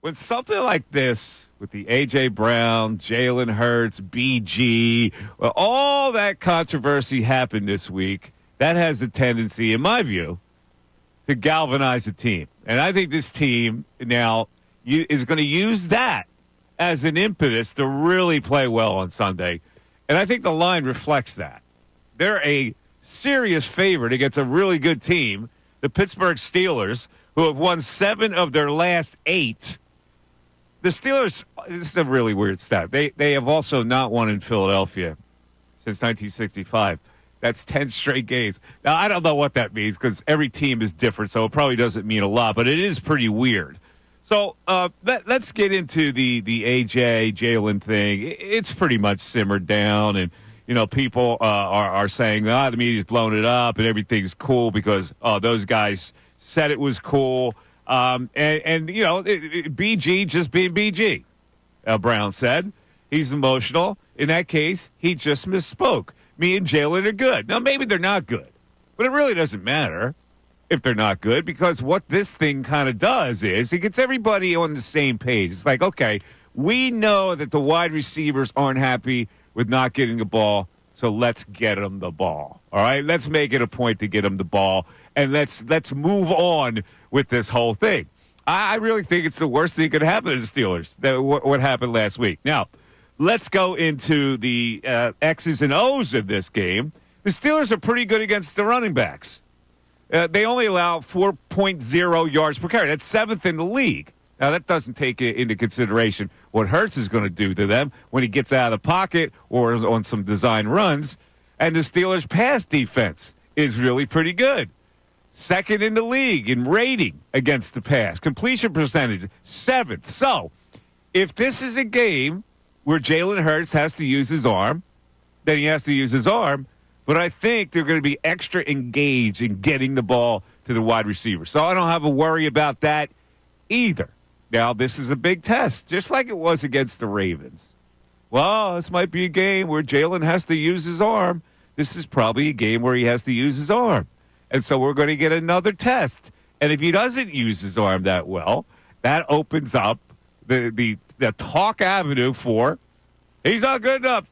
when something like this with the A.J. Brown, Jalen Hurts, BG, well, all that controversy happened this week, that has a tendency, in my view, to galvanize a team. And I think this team now is going to use that as an impetus to really play well on Sunday. And I think the line reflects that. They're a serious favorite against a really good team, the Pittsburgh Steelers, who have won 7 of their last 8. The Steelers, this is a really weird stat. They have also not won in Philadelphia since 1965. That's 10 straight games. Now, I don't know what that means because every team is different, so it probably doesn't mean a lot, but it is pretty weird. So let's get into the A.J. Jalen thing. It's pretty much simmered down, and people are saying, the media's blown it up and everything's cool because those guys said it was cool. BG just being BG, Brown said. He's emotional. In that case, he just misspoke. Me and Jalen are good. Now, maybe they're not good, but it really doesn't matter if they're not good because what this thing kind of does is it gets everybody on the same page. It's like, okay, we know that the wide receivers aren't happy with not getting the ball, so let's get them the ball. All right? Let's make it a point to get them the ball, and let's move on with this whole thing. I really think it's the worst thing that could happen to the Steelers, what happened last week. Now, let's go into the X's and O's of this game. The Steelers are pretty good against the running backs. They only allow 4.0 yards per carry. That's 7th in the league. Now, that doesn't take into consideration what Hurts is going to do to them when he gets out of the pocket or on some design runs. And the Steelers' pass defense is really pretty good. 2nd in the league in rating against the pass. Completion percentage, 7th. So, if this is a game where Jalen Hurts has to use his arm, then he has to use his arm. But I think they're going to be extra engaged in getting the ball to the wide receiver. So I don't have a worry about that either. Now, this is a big test, just like it was against the Ravens. Well, this might be a game where Jalen has to use his arm. This is probably a game where he has to use his arm. And so we're going to get another test. And if he doesn't use his arm that well, that opens up the talk avenue for he's not good enough.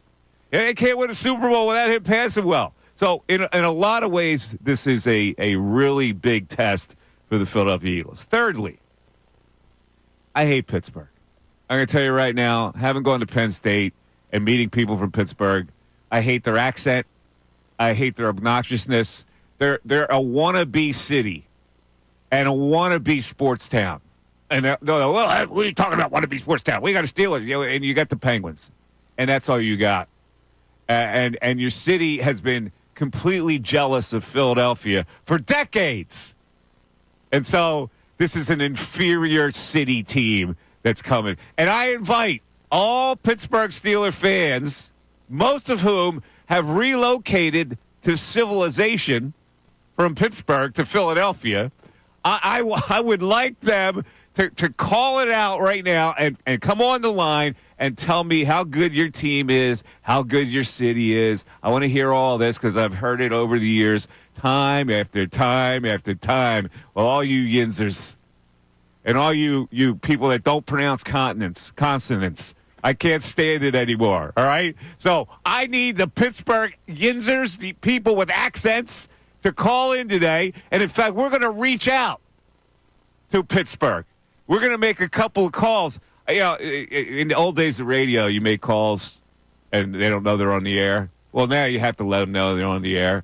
He can't win a Super Bowl without him passing well. So in a lot of ways, this is a really big test for the Philadelphia Eagles. Thirdly, I hate Pittsburgh. I'm going to tell you right now, having gone to Penn State and meeting people from Pittsburgh, I hate their accent. I hate their obnoxiousness. They're a wannabe city and a wannabe sports town. And they're like, well, what are you talking about, wannabe sports town? We got the Steelers, and you got the Penguins. And that's all you got. And your city has been completely jealous of Philadelphia for decades. And so this is an inferior city team that's coming. And I invite all Pittsburgh Steeler fans, most of whom have relocated to civilization from Pittsburgh to Philadelphia, I would like them to call it out right now and come on the line and tell me how good your team is, how good your city is. I want to hear all this because I've heard it over the years, time after time after time. Well, all you Yinzers and all you people that don't pronounce consonants, I can't stand it anymore, all right? So I need the Pittsburgh Yinzers, the people with accents, to call in today. And, in fact, we're going to reach out to Pittsburgh. We're going to make a couple of calls. In the old days of radio, you make calls and they don't know they're on the air. Well, now you have to let them know they're on the air.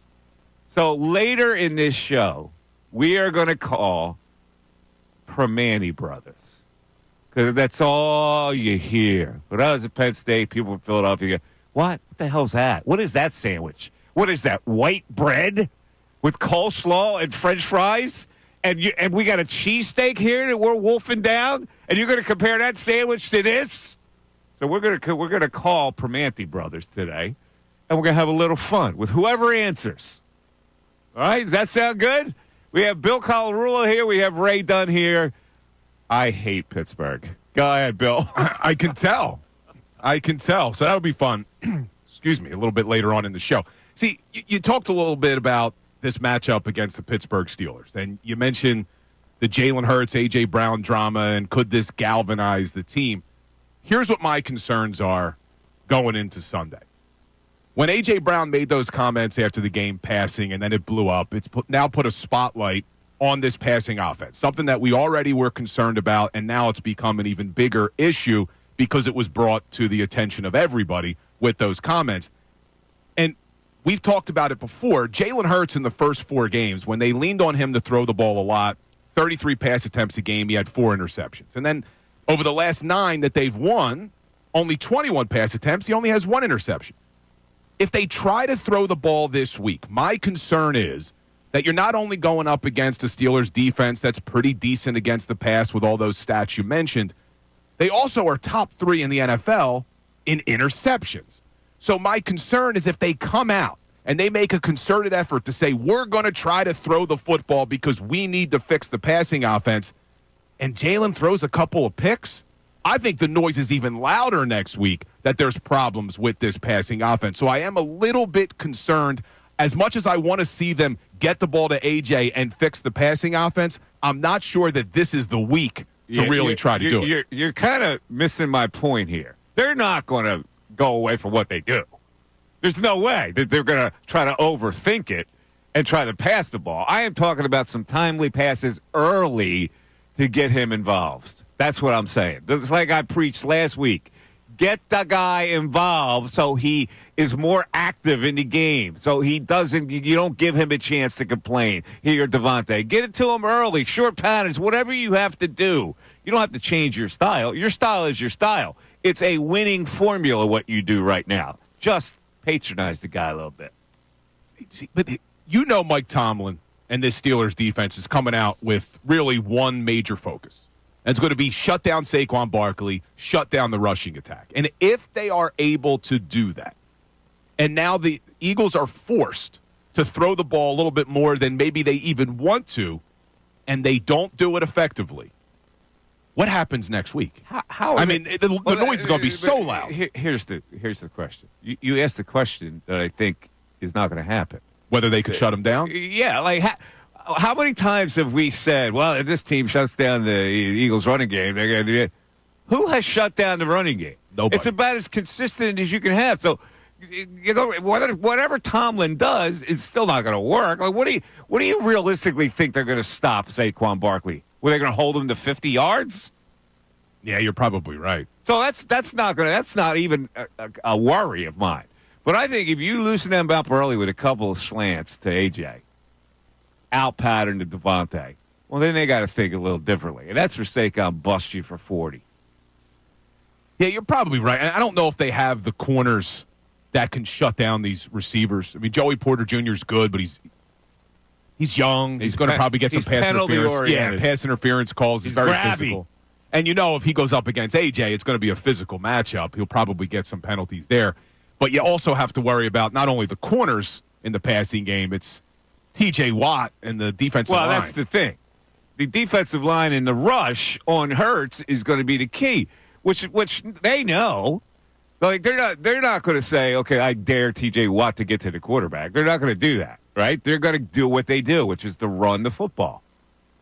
So later in this show, we are going to call Primanti Brothers because that's all you hear. When I was at Penn State, people from Philadelphia go, what the hell's that? What is that sandwich? What is that, white bread with coleslaw and French fries? And we got a cheesesteak here that we're wolfing down, and you're going to compare that sandwich to this? So we're going to call Primanti Brothers today, and we're going to have a little fun with whoever answers. All right? Does that sound good? We have Bill Colarulo here. We have Ray Dunn here. I hate Pittsburgh. Go ahead, Bill. I can tell. So that'll be fun. Excuse me, a little bit later on in the show. See, you talked a little bit about this matchup against the Pittsburgh Steelers, and you mentioned the Jalen Hurts, A.J. Brown drama, and could this galvanize the team? Here's what my concerns are going into Sunday. When A.J. Brown made those comments after the game passing and then it blew up, it's now put a spotlight on this passing offense, something that we already were concerned about, and now it's become an even bigger issue because it was brought to the attention of everybody with those comments. And we've talked about it before. Jalen Hurts in the first 4 games, when they leaned on him to throw the ball a lot, 33 pass attempts a game, he had 4 interceptions. And then over the last 9 that they've won, only 21 pass attempts, he only has 1 interception. If they try to throw the ball this week, my concern is that you're not only going up against a Steelers defense that's pretty decent against the pass with all those stats you mentioned, they also are top 3 in the NFL in interceptions. So my concern is if they come out and they make a concerted effort to say, we're going to try to throw the football because we need to fix the passing offense, and Jalen throws a couple of picks, I think the noise is even louder next week that there's problems with this passing offense. So I am a little bit concerned. As much as I want to see them get the ball to AJ and fix the passing offense, I'm not sure that this is the week to really try to do it. You're kind of missing my point here. They're not going to go away from what they do. There's no way that they're going to try to overthink it and try to pass the ball. I am talking about some timely passes early to get him involved. That's what I'm saying. It's like I preached last week. Get the guy involved so he is more active in the game. So he doesn't, you don't give him a chance to complain. Here, Devontae, get it to him early, short patterns, whatever you have to do. You don't have to change your style. Your style is your style. It's a winning formula, what you do right now. Just patronize the guy a little bit. But you know Mike Tomlin and this Steelers defense is coming out with really one major focus. And it's going to be shut down Saquon Barkley, shut down the rushing attack. And if they are able to do that, and now the Eagles are forced to throw the ball a little bit more than maybe they even want to, and they don't do it effectively, what happens next week? The noise is going to be so loud. Here's the question. You asked the question that I think is not going to happen. Whether they could shut him down? Yeah, like how many times have we said, well, if this team shuts down the Eagles running game, they're going to do it? Who has shut down the running game? Nobody. It's about as consistent as you can have. So you go, whatever Tomlin does is still not going to work. Like, what do you realistically think they're going to stop Saquon Barkley? Were they going to hold him to 50 yards? Yeah, you're probably right. So that's not even a worry of mine. But I think if you loosen them up early with a couple of slants to AJ, out pattern to Devontae, well, then they got to think a little differently. And that's for Saquon bust you for 40. Yeah, you're probably right. And I don't know if they have the corners that can shut down these receivers. I mean, Joey Porter Jr. is good, but he's young. He's going to probably get some pass interference. Yeah, pass interference calls. He's very grabby. physical. And you know if he goes up against AJ, it's going to be a physical matchup. He'll probably get some penalties there. But you also have to worry about not only the corners in the passing game, it's T.J. Watt and the defensive line. Well, that's the thing. The defensive line and the rush on Hurts is going to be the key, which they know. Like they're not going to say, okay, I dare T.J. Watt to get to the quarterback. They're not going to do that, right? They're going to do what they do, which is to run the football.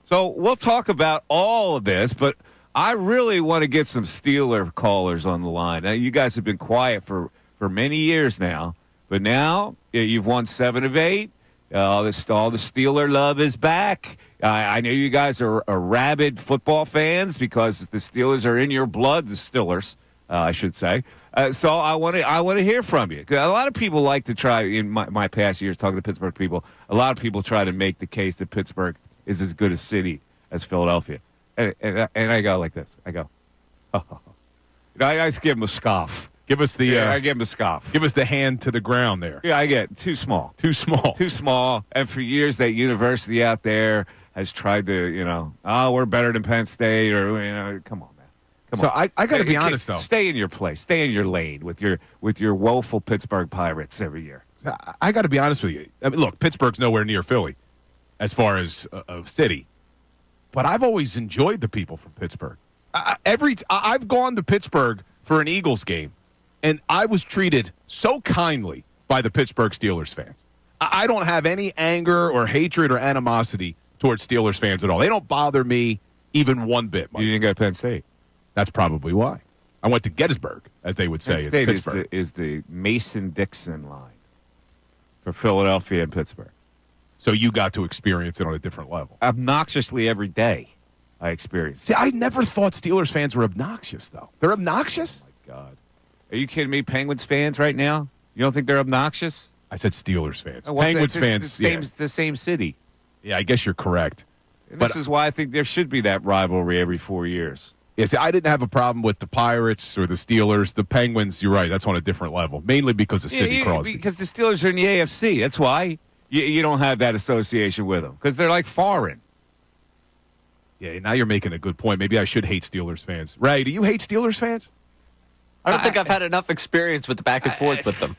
So we'll talk about all of this, but I really want to get some Steeler callers on the line. Now, you guys have been quiet for many years now, but now you've won 7 of 8. All the Steeler love is back. I know you guys are rabid football fans because the Steelers are in your blood, the Steelers, I should say. So I want to hear from you. A lot of people like to try, in my past years talking to Pittsburgh people, a lot of people try to make the case that Pittsburgh is as good a city as Philadelphia. And I go like this. I go, oh. I just give them a scoff. Give us the. I give him a scoff. Give us the hand to the ground there. Yeah, I get too small. Too small. Too small. And for years, that university out there has tried to, we're better than Penn State, or come on, man. Come on. I got to be honest though. Stay in your place. Stay in your lane with your woeful Pittsburgh Pirates every year. I got to be honest with you. I mean, look, Pittsburgh's nowhere near Philly, as far as a city, but I've always enjoyed the people from Pittsburgh. I've gone to Pittsburgh for an Eagles game. And I was treated so kindly by the Pittsburgh Steelers fans. I don't have any anger or hatred or animosity towards Steelers fans at all. They don't bother me even one bit, Mike. You didn't go to Penn State. That's probably why. I went to Gettysburg, as they would say. Penn State in Pittsburgh. is the Mason-Dixon line for Philadelphia and Pittsburgh. So you got to experience it on a different level. Obnoxiously every day I experienced it. See, I never thought Steelers fans were obnoxious, though. They're obnoxious? Oh, my God. Are you kidding me? Penguins fans right now? You don't think they're obnoxious? I said Steelers fans. Well, Penguins it's fans, It's the same city. Yeah, I guess you're correct. And this is why I think there should be that rivalry every 4 years. Yeah, see, I didn't have a problem with the Pirates or the Steelers. The Penguins, you're right, that's on a different level, mainly because of Sidney Crosby. Because the Steelers are in the AFC. That's why you don't have that association with them, because they're like foreign. Yeah, now you're making a good point. Maybe I should hate Steelers fans. Ray, do you hate Steelers fans? I don't think I've had enough experience with the back and forth with them.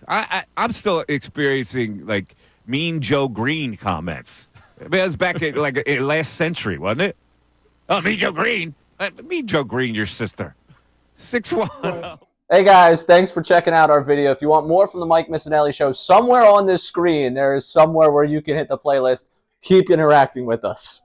I'm still experiencing, like, Mean Joe Green comments. I mean, that was back in, last century, wasn't it? Oh, Mean Joe Green. Mean Joe Green, your sister. 6-1. Hey guys, thanks for checking out our video. If you want more from the Mike Missanelli Show, somewhere on this screen, there is somewhere where you can hit the playlist. Keep interacting with us.